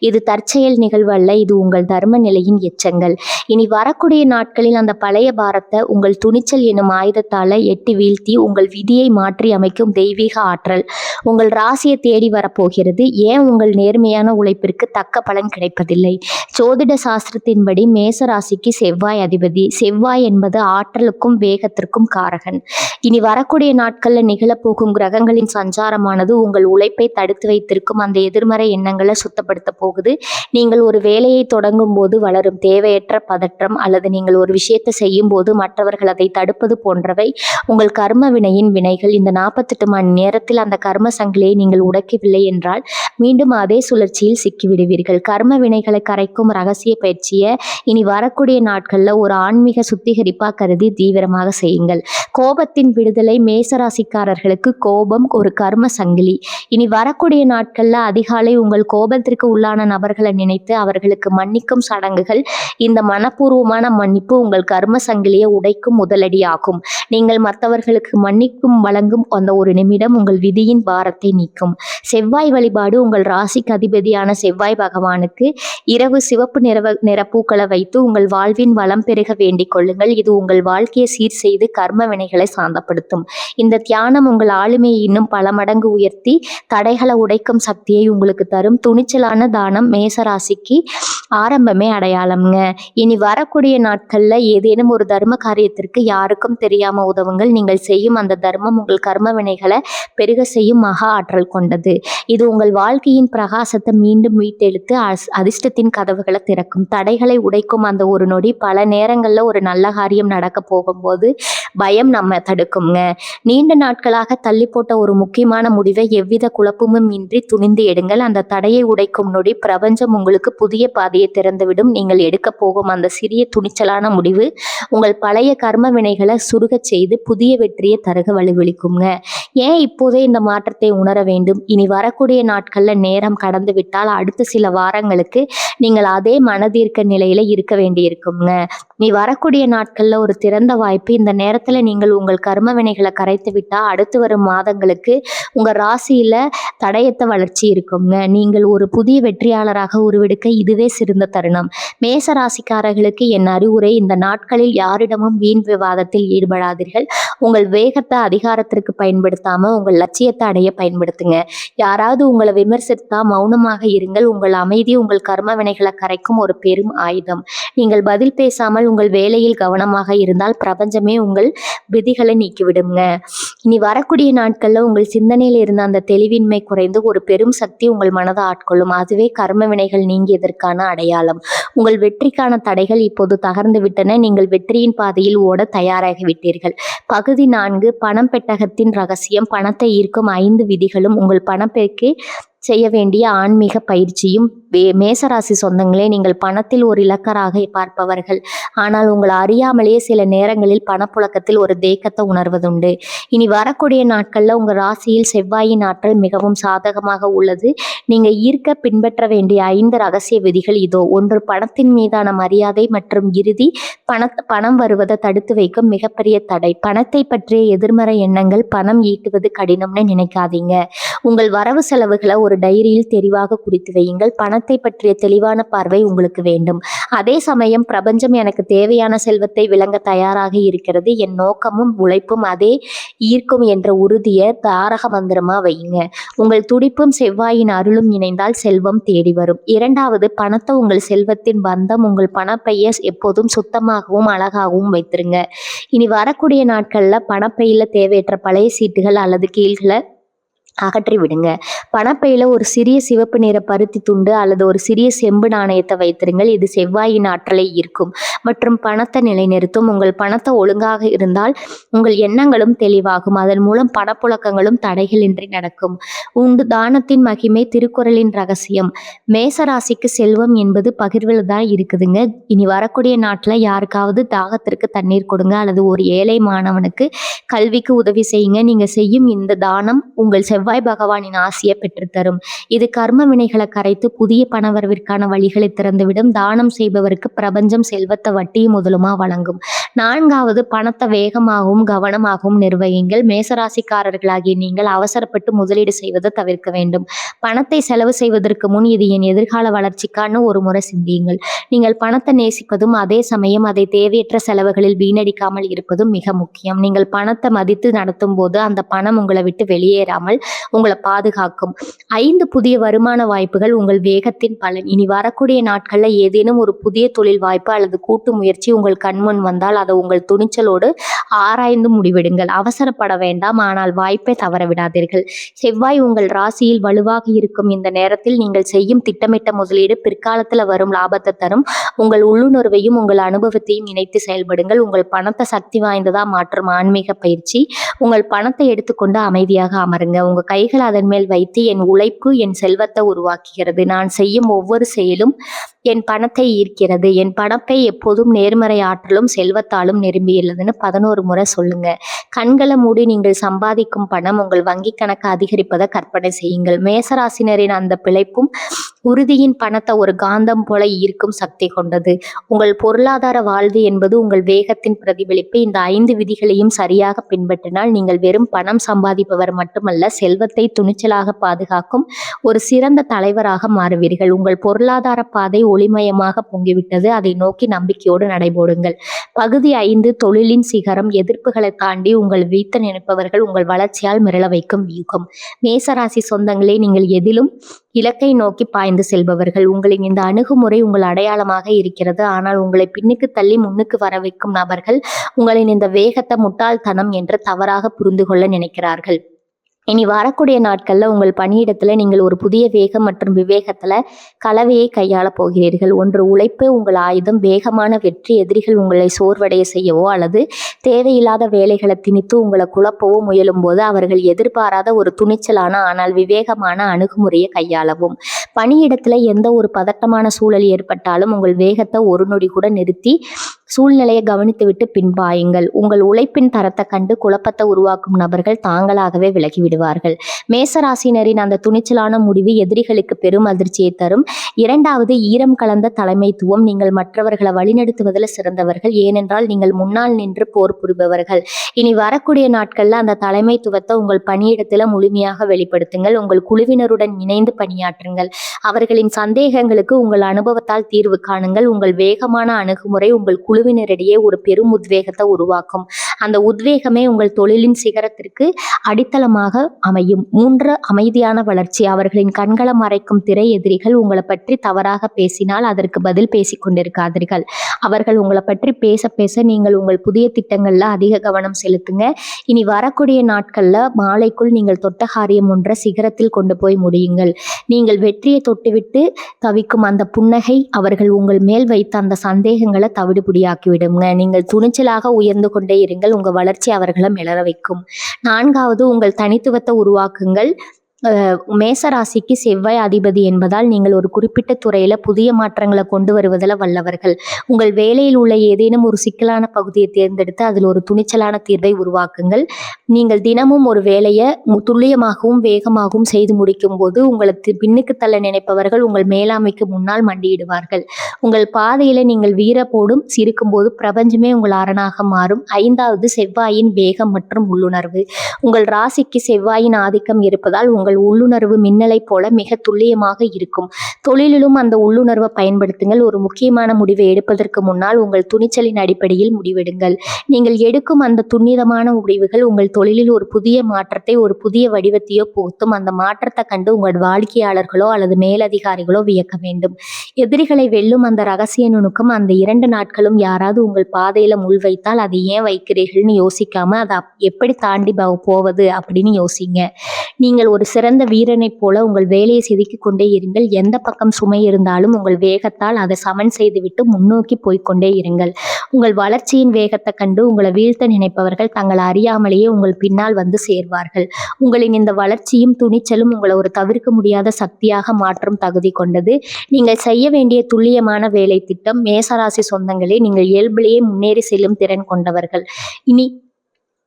இது தற்செயல் நிகழ்வு அல்ல, இது உங்கள் தர்ம நிலையின் எச்சங்கள். இனி வரக்கூடிய நாட்களில் அந்த பழைய பாரத்தை உங்கள் துணிச்சல் எனும் ஆயுதத்தால எட்டி வீழ்த்தி உங்கள் விதியை மாற்றி அமைக்கும் தெய்வீக ஆற்றல் உங்கள் ராசியை தேடி வரப்போகிறது. ஏன் உங்கள் நேர்மையான உழைப்பிற்கு தக்க பலன் கிடைப்பதில்லை? ஜோதிட சாஸ்திரத்தின்படி மேச ராசிக்கு செவ்வாய் அதிபதி. செவ்வாய் என்பது ஆற்றலுக்கும் வேகத்திற்கும் காரகன். இனி வரக்கூடிய நாட்கள்ல நிகழப்போகும் கிரகங்களின் சஞ்சாரமானது உங்கள் உழைப்பை தடுத்து வைத்திருக்கும் அந்த எதிர்மறை எண்ணங்களை சுத்தப்படுத்த போகுது. நீங்கள் ஒரு வேலையை தொடங்கும் போது வளரும் தேவையற்ற பதற்றம் அல்லது நீங்கள் ஒரு விஷயத்தை செய்யும் போது மற்றவர்கள் அதை தடுப்பது போன்றவை உங்கள் கர்ம வினையின் வினைகள். இந்த 48 மணி நேரத்தில் அந்த கர்ம சங்கிலியை நீங்கள் உடைக்கவில்லை என்றால் மீண்டும் அதே சுழற்சியில் சிக்கிவிடுவீர்கள். கர்ம வினைகளை கரைக்கும் ரகசிய பயிற்சியை இனி வரக்கூடிய நாட்கள்ல ஒரு ஆன்மீக சுத்திகரிப்பா கருதி தீவிரமாக செய்யுங்கள். கோபத்தின் விடுதலை. மேசராசிக்காரர்களுக்கு கோபம் ஒரு கர்ம சங்கிலி. இனி வரக்கூடிய நாட்கள்ல அதிகாலை உங்கள் கோபத்திற்கு உள்ளான நபர்கள் தவறுகளை நினைத்து அவர்களுக்கு மன்னிக்கும் சடங்குகள். இந்த மனப்பூர்வமான மன்னிப்பு உங்கள் கர்ம சங்கிலியை உடைக்கும் முதலடியாகும். நீங்கள் மற்றவர்களுக்கு மன்னிக்கும் வழங்கும் அந்த ஒரு நிமிடம் உங்கள் விதியின் பாரத்தை நீக்கும். செவ்வாய் வழிபாடு. உங்கள் ராசிக்கு அதிபதியான செவ்வாய் பகவானுக்கு இரவு சிவப்பு நிற பூக்களை வைத்து உங்கள் வாழ்வின் வளம் பெருக வேண்டிக் கொள்ளுங்கள். இது உங்கள் வாழ்க்கையை சீர் செய்து கர்ம வினைகளை சாந்தப்படுத்தும். இந்த தியானம் உங்கள் ஆளுமையை இன்னும் பல மடங்கு உயர்த்தி தடைகளை உடைக்கும் சக்தியை உங்களுக்கு தரும். துணிச்சலான தானம் மேசராசிக்கு ஆரம்பமே அடையாளம்ங்க. இனி வரக்கூடிய நாட்கள்ல ஏதேனும் ஒரு தர்ம காரியத்திற்கு யாருக்கும் தெரியாம உதவுங்கள். நீங்கள் செய்யும் அந்த தர்மம் உங்கள் கர்ம வினைகளை பெருக செய்யும் மகா ஆற்றல் கொண்டது. இது உங்கள் வாழ்க்கையின் பிரகாசத்தை மீண்டும் மீட்டெடுத்து அதிர்ஷ்டத்தின் கதவுகளை திறக்கும். தடைகளை உடைக்கும் அந்த ஒரு நொடி. பல நேரங்கள்ல ஒரு நல்ல காரியம் நடக்க போகும்போது பயம் நம்ம தடுக்குங்க. நீண்ட நாட்களாக தள்ளி போட்ட ஒரு முக்கியமான முடிவை எவ்வித குழப்பமும் இன்றி துணிந்து எடுங்கள். அந்த தடையை உடைக்கும் நொடி பிரபஞ்சம் உங்களுக்கு புதிய பாதையை திறந்துவிடும். நீங்கள் எடுக்க போகும் அந்த சிறிய துணிச்சலான முடிவு உங்கள் பழைய கர்ம வினைகளை சுருகச் செய்து புதிய வெற்றியை தருக வலுவளிக்குங்க. ஏன் இப்போதே இந்த மாற்றத்தை உணர வேண்டும்? இனி வரக்கூடிய நாட்கள்ல நேரம் கடந்து விட்டால் அடுத்த சில வாரங்களுக்கு நீங்கள் அதே மனதீர்க்க நிலையில இருக்க வேண்டியிருக்குங்க. நீ வரக்கூடிய நாட்கள்ல ஒரு திறந்த வாய்ப்பு. இந்த நேரத்துல நீங்கள் உங்கள் கர்ம வினைகளை கரைத்து விட்டா அடுத்து வரும் மாதங்களுக்கு உங்க ராசியில தடையத்த வளர்ச்சி இருக்குங்க. நீங்கள் ஒரு புதிய வெற்றியாளராக உருவெடுக்க இதுவே சிறந்த தருணம். மேச ராசிக்காரர்களுக்கு என் அறிவுரை, இந்த நாட்களில் யாரிடமும் வீண் விவாதத்தில் ஈடுபடாதீர்கள். உங்கள் வேகத்தை அதிகாரத்திற்கு பயன்படுத்தாம உங்கள் லட்சியத்தை அடைய பயன்படுத்துங்க. யாராவது உங்களை விமர்சித்தா மௌனமாக இருங்கள். உங்கள் அமைதி உங்கள் கர்ம வினைகளை கரைக்கும் ஒரு பெரும் ஆயுதம். நீங்கள் பதில் பேசாமல் உங்கள் வேலையில் கவனமாக இருந்தால் பிரபஞ்சமே உங்கள் விதிகளை நீக்கிவிடுங்க. இனி வரக்கூடிய நாட்கள்ல உங்கள் சிந்தனையில் இருந்த அந்த தெளிவின்மை குறைந்து ஒரு பெரும் சக்தி உங்கள் மனதை ஆட்கொள்ளும். அதுவே கர்ம வினைகள் நீங்கியதற்கான அடையாளம். உங்கள் வெற்றிக்கான தடைகள் இப்போது தகர்ந்து விட்டன. நீங்கள் வெற்றியின் பாதையில் ஓட தயாராகிவிட்டீர்கள். பகுதி 4. பணம் பெட்டகத்தின் ரகசியம். பணத்தை ஈர்க்கும் 5 விதிகளும் உங்கள் பணப்பெருக்கை செய்ய வேண்டிய ஆன்மீக பயிற்சியும். மேசராசி சொந்தங்களே, நீங்கள் பணத்தில் ஒரு இலக்கராக பார்ப்பவர்கள். ஆனால் உங்களை அறியாமலேயே சில நேரங்களில் பணப்புழக்கத்தில் ஒரு தேக்கத்தை உணர்வதுண்டு. இனி வரக்கூடிய நாட்கள்ல உங்க ராசியில் செவ்வாயின் ஆற்றல் மிகவும் சாதகமாக உள்ளது. நீங்க ஈர்க்க பின்பற்ற வேண்டிய 5 ரகசிய விதிகள் இதோ. 1. பணத்தின் மீதான மரியாதை மற்றும் இறுதி. பணம் வருவதை தடுத்து வைக்கும் மிகப்பெரிய தடை. பணத்தை பற்றிய எதிர்மறை எண்ணங்கள். பணம் ஈட்டுவது கடினம்னு நினைக்காதீங்க. உங்கள் வரவு செலவுகளை ஒரு டைரியில் தெளிவாக குறித்து வையுங்கள். பணத்தை பற்றிய தெளிவான பார்வை உங்களுக்கு வேண்டும். அதே சமயம் பிரபஞ்சம் எனக்கு தேவையான செல்வத்தை விளங்க தயாராக இருக்கிறது. என் நோக்கமும் உழைப்பும் அதே ஈர்க்கும் என்ற உறுதியை தாரக மந்திரமா வையுங்க. உங்கள் துடிப்பும் செவ்வாயின் அருளும் இணைந்தால் செல்வம் தேடி வரும். 2. பணத்தை உங்கள் செல்வத்தின் பந்தம். உங்கள் பணப்பையை எப்போதும் சுத்தமாகவும் அழகாகவும் வைத்திருங்க. இனி வரக்கூடிய நாட்கள்ல பணப்பையில தேவையற்ற பழைய சீட்டுகள் அல்லது கீழ்களை அகற்றி விடுங்க. பணப்பையில ஒரு சிறிய சிவப்பு நிற பருத்தி துண்டு அல்லது ஒரு சிறிய செம்பு நாணயத்தை வைத்திருங்கள். இது செவ்வாயின் ஆற்றலை ஈர்க்கும் மற்றும் பணத்தை நிலைநிறுத்தும். உங்கள் பணத்தை ஒழுங்காக இருந்தால் உங்கள் எண்ணங்களும் தெளிவாகும். அதன் மூலம் பணப்புழக்கங்களும் தடைகளின்றி நடக்கும். உண்டு தானத்தின் மகிமை. திருக்குறளின் ரகசியம். மேசராசிக்கு செல்வம் என்பது பகிர்வில் தான் இருக்குதுங்க. இனி வரக்கூடிய நாட்டில் யாருக்காவது தாகத்திற்கு தண்ணீர் கொடுங்க அல்லது ஒரு ஏழை மாணவனுக்கு கல்விக்கு உதவி செய்யுங்க. நீங்க செய்யும் இந்த தானம் உங்கள் செவ்வாய் பகவானின் ஆசியை பெற்றுத்தரும். இது கர்ம வினைகளை கரைத்து புதிய பணவரவிற்கான வழிகளை திறந்துவிடும். தானம் செய்பவருக்கு பிரபஞ்சம் செல்வத்தை வட்டியும் முதலுமா வழங்கும். 4. பணத்தை வேகமாகவும் கவனமாகவும் நிர்வகிங்கள். மேசராசிக்காரர்களாகிய நீங்கள் அவசரப்பட்டு முதலீடு செய்வதை தவிர்க்க வேண்டும். பணத்தை செலவு செய்வதற்கு முன் இது என் எதிர்கால வளர்ச்சிக்கான ஒரு முறை சிந்தியுங்கள். நீங்கள் பணத்தை நேசிப்பதும் அதே சமயம் அதை தேவையற்ற செலவுகளில் வீணடிக்காமல் இருப்பதும் மிக முக்கியம். நீங்கள் பணத்தை மதித்து நடத்தும் போது அந்த பணம் உங்களை விட்டு வெளியேறாமல் உங்களை பாதுகாக்கும். 5 புதிய வருமான வாய்ப்புகள் உங்கள் வேகத்தின் பலன். இனி வரக்கூடிய நாட்கள்ல ஏதேனும் ஒரு புதிய தொழில் வாய்ப்பு அல்லது கூட்டு முயற்சி உங்கள் கண்முன் வந்தால் அதை உங்கள் துணிச்சலோடு ஆராய்ந்து முடிவெடுங்கள். அவசரப்பட வேண்டாம், ஆனால் வாய்ப்பை தவறவிடாதீர்கள். செவ்வாய் உங்கள் ராசியில் வலுவாக இருக்கும் இந்த நேரத்தில் நீங்கள் செய்யும் திட்டமிட்ட முதலீடு பிற்காலத்தில் வரும் லாபத்தை தரும். உங்கள் உள்ளுணர்வையும் உங்கள் அனுபவத்தையும் இணைத்து செயல்படுங்கள். உங்கள் பணத்தை சக்தி வாய்ந்ததா மாற்றும் ஆன்மீக பயிற்சி. உங்கள் பணத்தை எடுத்துக்கொண்டு அமைதியாக அமருங்க. உங்க கைகள் அதன் மேல் வைத்து என் உழைப்பு என் செல்வத்தை உருவாக்குகிறது. நான் செய்யும் ஒவ்வொரு செயலும் என் பணத்தை ஈர்க்கிறது, என் பணப்பை எப்போதும் நேர்மறை ஆற்றலும் செல்வத்தாலும் நிரம்பியுள்ளதுன்னு 11 முறை சொல்லுங்க. கண்களை மூடி நீங்கள் சம்பாதிக்கும் பணம் உங்கள் வங்கி கணக்கு அதிகரிப்பதை கற்பனை செய்யுங்கள். மேசராசினரின் அந்த பிழைப்பும் உறுதியின் பணத்தை ஒரு காந்தம் போல ஈர்க்கும் சக்தி கொண்டது. உங்கள் பொருளாதார வாழ்வு என்பது உங்கள் வேகத்தின் பிரதிபலிப்பு. இந்த 5 விதிகளையும் சரியாக பின்பற்றினால் நீங்கள் வெறும் பணம் சம்பாதிப்பவர் மட்டுமல்ல, செல்வத்தை துணிச்சலாக பாதுகாக்கும் ஒரு சிறந்த தலைவராக மாறுவீர்கள். உங்கள் பொருளாதார பாதை ஒளிமயமாக பொங்கிவிட்டது. அதை நோக்கி நம்பிக்கையோடு நடைபோடுங்கள். பகுதி 5 தொழிலின் சிகரம். எதிர்ப்புகளை தாண்டி உங்கள் வீழ்த்த நினைப்பவர்கள் உங்கள் வளர்ச்சியால் மிரள வைக்கும் வியூகம். மேசராசி சொந்தங்களே, நீங்கள் எதிலும் இலக்கை நோக்கி பாய்ந்து செல்பவர்கள். உங்களின் இந்த அணுகுமுறை உங்கள் அடையாளமாக இருக்கிறது. ஆனால் உங்களை பின்னுக்கு தள்ளி முன்னுக்கு வர வைக்கும் நபர்கள் உங்களின் இந்த வேகத்தை முட்டாள்தனம் என்று தவறாக புரிந்து கொள்ள நினைக்கிறார்கள். இனி வரக்கூடிய நாட்கள்ல உங்கள் பணியிடத்துல நீங்கள் ஒரு புதிய வேகம் மற்றும் விவேகத்துல கலவையை கையாள போகிறீர்கள். ஒன்று உழைப்பு உங்கள் ஆயுதம். வேகமான வெற்றி எதிரிகள் உங்களை சோர்வடைய செய்யவோ அல்லது தேவையில்லாத வேலைகளை திணித்து உங்களை குழப்பவோ முயலும் போது அவர்கள் எதிர்பாராத ஒரு துணிச்சலான ஆனால் விவேகமான அணுகுமுறையை கையாளவும். பணியிடத்துல எந்த ஒரு பதட்டமான சூழல் ஏற்பட்டாலும் உங்கள் வேகத்தை ஒரு நொடி கூட நிறுத்தி சூழ்நிலையை கவனித்துவிட்டு பின்பாயுங்கள். உங்கள் உழைப்பின் தரத்தை கண்டு குழப்பத்தை உருவாக்கும் நபர்கள் தாங்களாகவே விலகிவிடுவார்கள். மேசராசினரின் அந்த துணிச்சலான முடிவு எதிரிகளுக்கு பெரும் அதிர்ச்சியை தரும். 2வது, ஈரம் கலந்த தலைமைத்துவம். நீங்கள் மற்றவர்களை வழிநடத்துவதில் சிறந்தவர்கள். ஏனென்றால் நீங்கள் முன்னால் நின்று போர் புரிபவர்கள். இனி வரக்கூடிய நாட்கள்ல அந்த தலைமைத்துவத்தை உங்கள் பணியிடத்துல முழுமையாக வெளிப்படுத்துங்கள். உங்கள் குழுவினருடன் இணைந்து பணியாற்றுங்கள். அவர்களின் சந்தேகங்களுக்கு உங்கள் அனுபவத்தால் தீர்வு காணுங்கள். உங்கள் வேகமான அணுகுமுறை உங்கள் குழுவினரிடையே ஒரு பெரும் உத்வேகத்தை உருவாக்கும். அந்த உத்வேகமே உங்கள் தொழிலின் சிகரத்திற்கு அடித்தளமாக அமையும். 3, அமைதியான வளர்ச்சி. அவர்களின் கண்களை மறைக்கும் திரை எதிரிகள் உங்களை பற்றி தவறாக பேசினால் அதற்கு பதில் பேசிக் கொண்டிருக்காதீர்கள். அவர்கள் உங்களை பற்றி பேச பேச நீங்கள் உங்கள் புதிய திட்டங்கள்ல அதிக கவனம் செலுத்துங்க. இனி வரக்கூடிய நாட்கள்ல மாலைக்குள் நீங்கள் தொட்ட காரியம் ஒன்றை சிகரத்தில் கொண்டு போய் முடியுங்கள். நீங்கள் வெற்றியை தொட்டுவிட்டு தவிக்கும் அந்த புன்னகை அவர்கள் உங்கள் மேல் வைத்த அந்த சந்தேகங்களை தவிடுபடியாக்கிவிடுங்க. நீங்கள் துணிச்சலாக உயர்ந்து கொண்டே இருங்கள். உங்கள் வளர்ச்சி அவர்களை மிளற வைக்கும். 4வது, உங்கள் தனித்துவத்தை உருவாக்குங்கள். மேசராசிக்கு செவ்வாய் அதிபதி என்பதால் நீங்கள் ஒரு குறிப்பிட்ட துறையில புதிய மாற்றங்களை கொண்டு வருவதில் வல்லவர்கள். உங்கள் வேலையில் உள்ள ஏதேனும் ஒரு சிக்கலான பகுதியை தேர்ந்தெடுத்து அதில் ஒரு துணிச்சலான தீர்வை உருவாக்குங்கள். நீங்கள் தினமும் ஒரு வேலையை துல்லியமாகவும் வேகமாகவும் செய்து முடிக்கும் போது உங்களுக்கு பின்னுக்கு தள்ள நினைப்பவர்கள் உங்கள் மேலாண்மைக்கு முன்னால் மண்டியிடுவார்கள். உங்கள் பாதையில நீங்கள் வீரப்போடும் சிரிக்கும் போது பிரபஞ்சமே உங்கள் அரணாக மாறும். 5வது, செவ்வாயின் வேகம் மற்றும் உள்ளுணர்வு. உங்கள் ராசிக்கு செவ்வாயின் ஆதிக்கம் இருப்பதால் உங்கள் உள்ளுணர்வு மின்னலை போல மிக துல்லியமாக இருக்கும். தொழிலிலும் அந்த உள்ளுணர்வை பயன்படுத்துங்கள். ஒரு முக்கியமான முடிவை எடுப்பதற்கு முன்னால் உங்கள் துணிச்சலின் அடிப்படையில் முடிவெடுங்கள். நீங்கள் எடுக்கும் அந்த துன்னிதமான முடிவுகள் உங்கள் தொழிலில் ஒரு புதிய மாற்றத்தை ஒரு புதிய வடிவத்தையோ புகுத்தும். அந்த மாற்றத்தை கண்டு உங்கள் வாடிக்கையாளர்களோ அல்லது மேலதிகாரிகளோ வியக்க வேண்டும். எதிரிகளை வெல்லும் அந்த ரகசிய நுணுக்கம். அந்த 2 நாட்களும் யாராவது உங்கள் பாதையில முள் வைத்தால் அதை ஏன் வைக்கிறீர்கள்னு யோசிக்காம அதை எப்படி தாண்டி போவது அப்படின்னு யோசிங்க. நீங்கள் ஒரு சிறந்த வீரனைப் போல உங்கள் வேலையை செதுக்கிக் கொண்டே இருங்கள். எந்த பக்கம் சுமை இருந்தாலும் உங்கள் வேகத்தால் அதை சமன் செய்துவிட்டு முன்னோக்கி போய்கொண்டே இருங்கள். உங்கள் வளர்ச்சியின் வேகத்தை கண்டு உங்களை வீழ்த்த நினைப்பவர்கள் தங்களை அறியாமலேயே உங்கள் பின்னால் வந்து சேர்வார்கள். உங்களின் இந்த வளர்ச்சியும் துணிச்சலும் உங்களை ஒரு தவிர்க்க முடியாத சக்தியாக மாற்றும் தகுதி கொண்டது. நீங்கள் செய்ய வேண்டிய துல்லியமான வேலை திட்டம். மேசராசி சொந்தங்களே, நீங்கள் இயல்பிலேயே முன்னேறி செல்லும் திறன் கொண்டவர்கள்.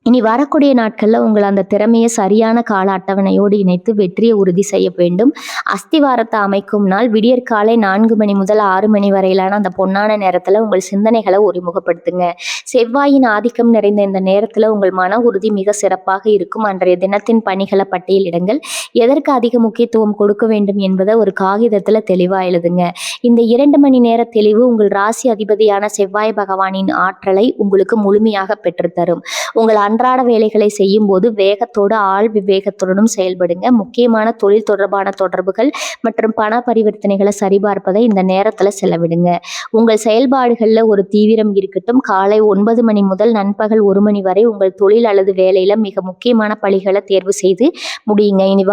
இனி வரக்கூடிய நாட்களில் உங்கள் அந்த திறமையை சரியான கால அட்டவணையோடு இணைத்து வெற்றியை உறுதி செய்ய வேண்டும். அஸ்திவாரத்தை அமைக்கும் நாள் விடியற்காலை 4 மணி முதல் 6 மணி வரையிலான அந்த பொன்னான நேரத்தில் உங்கள் சிந்தனைகளை ஒருமுகப்படுத்துங்க. செவ்வாயின் ஆதிக்கம் நிறைந்த இந்த நேரத்தில் உங்கள் மன உறுதி மிக சிறப்பாக இருக்கும். அன்றைய தினத்தின் பணிகளை பட்டியலிடுங்கள். எதற்கு அதிக முக்கியத்துவம் கொடுக்க வேண்டும் என்பதை ஒரு காகிதத்தில் தெளிவாக எழுதுங்க. இந்த 2 மணி நேர தெளிவு உங்கள் ராசி அதிபதியான செவ்வாய் பகவானின் ஆற்றலை உங்களுக்கு முழுமையாக பெற்றுத்தரும். உங்கள் அன்றாட வேலைகளை செய்யும் போது வேகத்தோடு ஆள் விவேகத்துடனும் செயல்படுங்க. முக்கியமான தொழில் தொடர்பான தொடர்புகள் மற்றும் பண பரிவர்த்தனைகளை சரிபார்ப்பதை இந்த நேரத்தில் செலவிடுங்க. உங்கள் செயல்பாடுகளில் ஒரு தீவிரம் இருக்கட்டும். காலை 9 மணி முதல் நண்பகல் 1 மணி வரை உங்கள் தொழில் அல்லது வேலையில மிக முக்கியமான பணிகளை தேர்வு செய்து முடியுங்க. இனி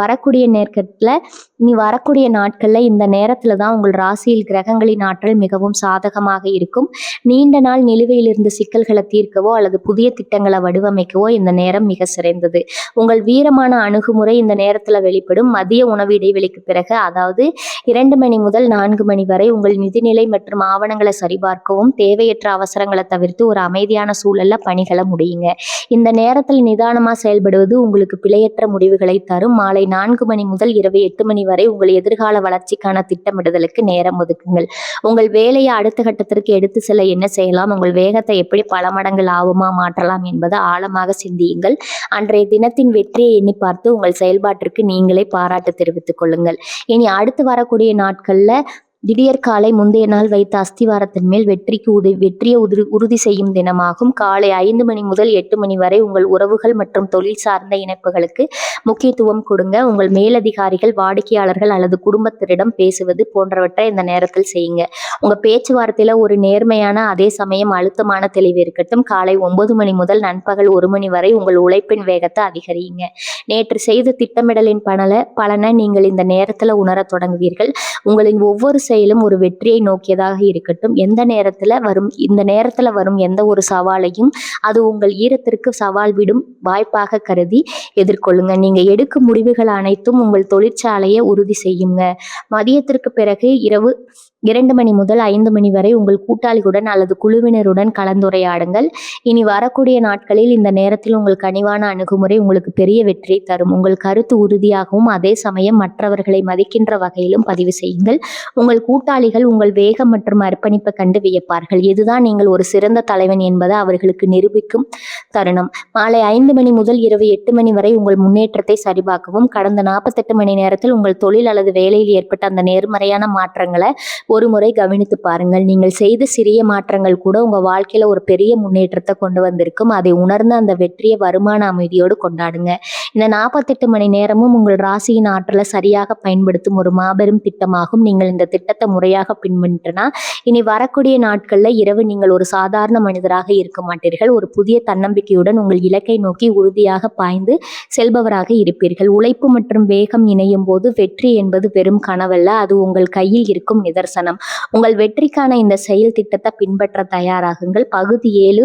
வரக்கூடிய நாட்களில் இந்த நேரத்தில் தான் உங்கள் ராசியில் கிரகங்களின் ஆற்றல் மிகவும் சாதகமாக இருக்கும். நீண்ட நாள் நிலுவையில் இருந்த சிக்கல்களை தீர்க்கவோ அல்லது புதிய திட்டங்களை வடிவமைக்க அமைக்கவோ இந்த நேரம் மிக சிறந்தது. உங்கள் வீரமான அணுகுமுறை இந்த நேரத்துல வெளிப்படும். மதிய உணவு இடைவெளிக்கு பிறகு, அதாவது 2 மணி முதல் 4 மணி வரை உங்கள் நிதிநிலை மற்றும் ஆவணங்களை சரிபார்க்கவும், தேவையற்ற அவசரங்களை தவிர்த்து ஒரு அமைதியான சூழல்ல பணிகளை முடியுங்க. இந்த நேரத்தில் நிதானமா செயல்படுவது உங்களுக்கு பிழையற்ற முடிவுகளை தரும். மாலை 4 மணி முதல் இரவு 8 மணி வரை உங்கள் எதிர்கால வளர்ச்சிக்கான திட்டமிடுதலுக்கு நேரம் ஒதுக்குங்கள். உங்கள் வேலையை அடுத்த கட்டத்திற்கு எடுத்து செல்ல என்ன செய்யலாம், உங்கள் வேகத்தை எப்படி பல மடங்கு லாபமா மாற்றலாம் என்பதை ஆழமாக சிந்தியுங்கள். அன்றைய தினத்தின் வெற்றியை எண்ணி பார்த்து உங்கள் செயல்பாட்டிற்கு நீங்களே பாராட்டு தெரிவித்துக் கொள்ளுங்கள். இனி அடுத்து வரக்கூடிய நாட்கள்ல திடீர் காலை முந்தைய நாள் வைத்த அஸ்திவாரத்தின் மேல் வெற்றியை உறுதி செய்யும் தினமாகும். காலை 5 மணி முதல் 8 மணி வரை உங்கள் உறவுகள் மற்றும் தொழில் சார்ந்த இணைப்புகளுக்கு முக்கியத்துவம் கொடுங்க. உங்கள் மேலதிகாரிகள், வாடிக்கையாளர்கள் அல்லது குடும்பத்தினரிடம் பேசுவது போன்றவற்றை இந்த நேரத்தில் செய்யுங்க. உங்க பேச்சுவார்த்தையில ஒரு நேர்மையான அதே சமயம் அழுத்தமான தெளிவு இருக்கட்டும். காலை 9 மணி முதல் நண்பகல் 1 மணி வரை உங்கள் உழைப்பின் வேகத்தை அதிகரியுங்க. நேற்று செய்த திட்டமிடலின் பலனை நீங்கள் இந்த நேரத்துல உணர தொடங்குவீர்கள். உங்களின் ஒவ்வொரு செயலும் ஒரு வெற்றியை நோக்கியதாக இருக்கட்டும். இந்த நேரத்துல வரும் எந்த ஒரு சவாலையும் அது உங்கள் ஈரத்திற்கு சவால் விடும் வாய்ப்பாக கருதி எதிர்கொள்ளுங்க. நீங்க எடுக்கும் முடிவுகள் அனைத்தும் உங்கள் தொழிற்சாலையை உறுதி செய்யுங்க. மதியத்திற்கு பிறகு இரவு 2 மணி முதல் 5 மணி வரை உங்கள் கூட்டாளிகளுடன் அல்லது குழுவினருடன் கலந்துரையாடுங்கள். இனி வரக்கூடிய நாட்களில் இந்த நேரத்தில் உங்கள் கனிவான அணுகுமுறை உங்களுக்கு பெரிய வெற்றியை தரும். உங்கள் கருத்து உறுதியாகவும் அதே சமயம் மற்றவர்களை மதிக்கின்ற வகையிலும் பதிவு செய்யுங்கள். உங்கள் கூட்டாளிகள் உங்கள் வேகம் மற்றும் அர்ப்பணிப்பை கண்டு வியப்பார்கள். இதுதான் நீங்கள் ஒரு சிறந்த தலைவன் என்பதை அவர்களுக்கு நிரூபிக்கும் தருணம். மாலை 5 மணி முதல் இரவு 8 மணி வரை உங்கள் முன்னேற்றத்தை சரிபார்க்கவும். கடந்த 48 மணி நேரத்தில் உங்கள் தொழில் அல்லது வேலையில் ஏற்பட்ட அந்த நேர்மறையான மாற்றங்களை ஒரு முறை கவனித்து பாருங்கள். நீங்கள் செய்த சிறிய மாற்றங்கள் கூட உங்க வாழ்க்கையில ஒரு பெரிய முன்னேற்றத்தை கொண்டு வந்திருக்கும். அதை உணர்ந்து அந்த வெற்றியை வருமான அமைதியோடு கொண்டாடுங்க. இந்த 48 மணி நேரமும் உங்கள் ராசியின் ஆற்றலை சரியாக பயன்படுத்தும் ஒரு மாபெரும் திட்டமாகும். நீங்கள் இந்த திட்டத்தை முறையாக பின்பற்றினா இனி வரக்கூடிய நாட்கள்ல இரவு நீங்கள் ஒரு சாதாரண மனிதராக இருக்க மாட்டீர்கள். ஒரு புதிய தன்னம்பிக்கையுடன் உங்கள் இலக்கை நோக்கி உறுதியாக பாய்ந்து செல்பவராக இருப்பீர்கள். உழைப்பு மற்றும் வேகம் இணையும் போது வெற்றி என்பது வெறும் கனவல்ல, அது உங்கள் கையில் இருக்கும் நிதர்சனம். உங்கள் வெற்றிக்கான இந்த செயல் திட்டத்தை பின்பற்ற தயாராகுங்கள். பகுதி 7,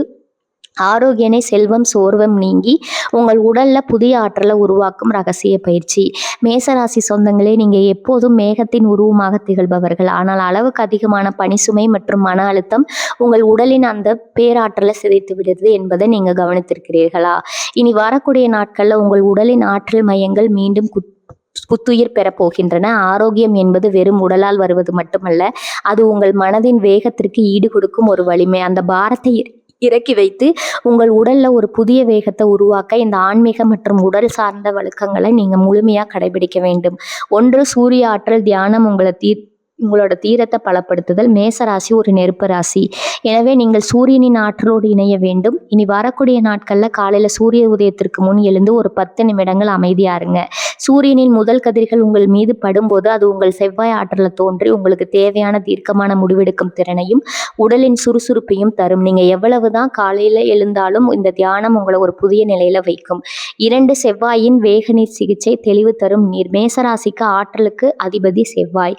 ஆரோக்கியனை செல்வம் சோர்வம் நீங்கி உங்கள் உடல்ல புதிய ஆற்றலை உருவாக்கும் ரகசிய பயிற்சி. மேசராசி சொந்தங்களே, நீங்க எப்போதும் மேகத்தின் உருவமாக திகழ்பவர்கள். ஆனால் அளவுக்கு அதிகமான பணிசுமை மற்றும் மன அழுத்தம் உங்கள் உடலின் அந்த பேராற்றலை சிதைத்து விடுது என்பதை நீங்க கவனித்திருக்கிறீர்களா? இனி வரக்கூடிய நாட்கள்ல உங்கள் உடலின் ஆற்றல் மையங்கள் மீண்டும் புத்துயிர் பெற போகின்றன. ஆரோக்கியம் என்பது வெறும் உடலால் வருவது மட்டுமல்ல, அது உங்கள் மனதின் வேகத்திற்கு ஈடு கொடுக்கும் ஒரு வலிமை. அந்த பாரத்தை இறக்கி வைத்து உங்கள் உடல்ல ஒரு புதிய வேகத்தை உருவாக்க இந்த ஆன்மீக மற்றும் உடல் சார்ந்த வழக்கங்களை நீங்க முழுமையா கடைபிடிக்க வேண்டும். 1, சூரிய ஆற்றல் தியானம் உங்களோட தீரத்தை பலப்படுத்துதல். மேசராசி ஒரு நெருப்பு ராசி, எனவே நீங்கள் சூரியனின் ஆற்றலோடு இணைய வேண்டும். இனி வரக்கூடிய நாட்கள்ல காலையில சூரிய உதயத்திற்கு முன் எழுந்து ஒரு 10 நிமிடங்கள் அமைதியா இருங்க. சூரியனின் முதல் கதிர்கள் உங்கள் மீது படும்போது அது உங்கள் செவ்வாய் ஆற்றலை தோன்றி உங்களுக்கு தேவையான தீர்க்கமான முடிவெடுக்கும் திறனையும் உடலின் சுறுசுறுப்பையும் தரும். நீங்க எவ்வளவுதான் காலையில எழுந்தாலும் இந்த தியானம் உங்களை ஒரு புதிய நிலையில வைக்கும். 2, செவ்வாயின் வேகநீர் சிகிச்சை தெளிவு தரும் நீர். மேசராசிக்கு ஆற்றலுக்கு அதிபதி செவ்வாய்.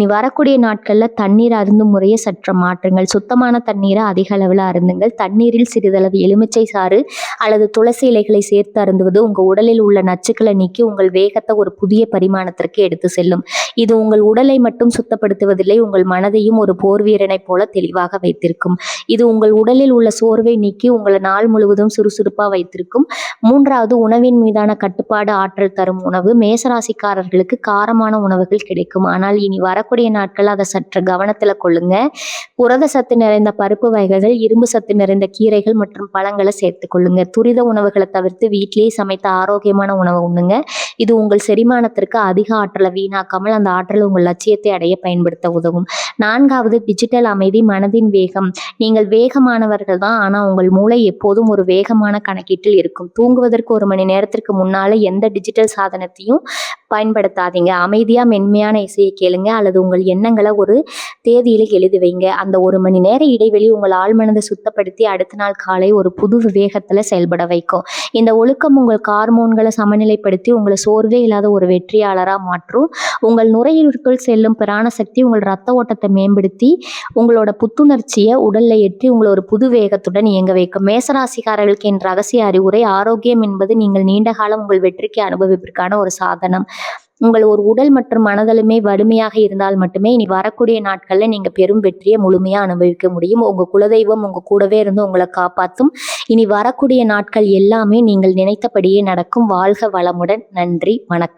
இனி வரக்கூடிய நாட்கள்ல தண்ணீர் அருந்தும் முறையை சற்று மாற்றுங்கள். சுத்தமான தண்ணீரை அதிக அளவில் அருந்துங்கள். தண்ணீரில் சிறிதளவு எலுமிச்சை சாறு அல்லது துளசி இலைகளை சேர்த்து அருந்துவது உங்க உடலில் உள்ள நச்சுக்களை நீக்கி உங்கள் வேகத்தை ஒரு புதிய பரிமாணத்திற்கு எடுத்து செல்லும். இது உங்கள் உடலை மட்டும் சுத்தப்படுத்துவதில்லை, உங்கள் மனதையும் ஒரு போர் வீரனை போல தெளிவாக வைத்திருக்கும். இது உங்கள் உடலில் உள்ள சோர்வை நீக்கி உங்களை நாள் முழுவதும் சுறுசுறுப்பா வைத்திருக்கும். 3வது, உணவின் மீதான கட்டுப்பாடு ஆற்றல் தரும் உணவு. மேசராசிக்காரர்களுக்கு காரமான உணவுகள் கிடைக்கும், ஆனால் இனி வரக்கூடிய நாட்கள் அதை சற்று கவனத்துல கொள்ளுங்க. புரத சத்து நிறைந்த பருப்பு வகைகள், இரும்பு சத்து நிறைந்த கீரைகள் மற்றும் பழங்களை சேர்த்துக் கொள்ளுங்க. துரித உணவுகளை தவிர்த்து வீட்டிலேயே சமைத்த ஆரோக்கியமான உணவை உண்ணுங்க. இது உங்கள் செரிமானத்திற்கு அதிக ஆற்றலை வீணாக்காமல் அந்த ஆற்றலை உங்கள் லட்சியத்தை அடைய பயன்படுத்த உதவும். 4வது, டிஜிட்டல் அமைதி மனதின் வேகம். நீங்கள் வேகமானவர்கள் தான், ஆனா உங்கள் மூளை எப்போதும் ஒரு வேகமான கணக்கீட்டில் இருக்கும். தூங்குவதற்கு 1 மணி நேரத்திற்கு முன்னால எந்த டிஜிட்டல் சாதனத்தையும் பயன்படுத்தாதீங்க. அமைதியா மென்மையான இசையை கேளுங்க அல்லது உங்கள் எண்ணங்களை ஒரு தேதியில எழுதி வைங்க. அந்த 1 மணி நேர இடைவெளி உங்கள் ஆழ்மனதை சுத்தப்படுத்தி அடுத்த நாள் காலை ஒரு புது வேகத்துல செயல்பட வைக்கும். இந்த ஒழுக்கம் உங்கள் ஹார்மோன்களை சமநிலைப்படுத்தி உங்களை சோர்வே இல்லாத ஒரு வெற்றியாளரா மாற்றும். உங்கள் உங்கள் நுரையீரலுக்குள் செல்லும் பிராண சக்தி உங்கள் ரத்த ஓட்டத்தை மேம்படுத்தி உங்களோட புத்துணர்ச்சியை உடல்ல ஏற்றி உங்களை ஒரு புது வேகத்துடன் இயங்க வைக்கும். மேசராசிக்காரர்களுக்கு என் ரகசிய அறிவுரை: ஆரோக்கியம் என்பது நீங்கள் நீண்ட காலம் உங்கள் வெற்றிக்கு அனுபவிப்பதற்கான ஒரு சாதனம். உங்கள் ஒரு உடல் மற்றும் மனதலுமே வலிமையாக இருந்தால் மட்டுமே இனி வரக்கூடிய நாட்கள்ல நீங்க பெரும் வெற்றியை முழுமையா அனுபவிக்க முடியும். உங்க குலதெய்வம் உங்க கூடவே இருந்து உங்களை காப்பாத்தும். இனி வரக்கூடிய நாட்கள் எல்லாமே நீங்கள் நினைத்தபடியே நடக்கும். வாழ்க வளமுடன். நன்றி, வணக்கம்.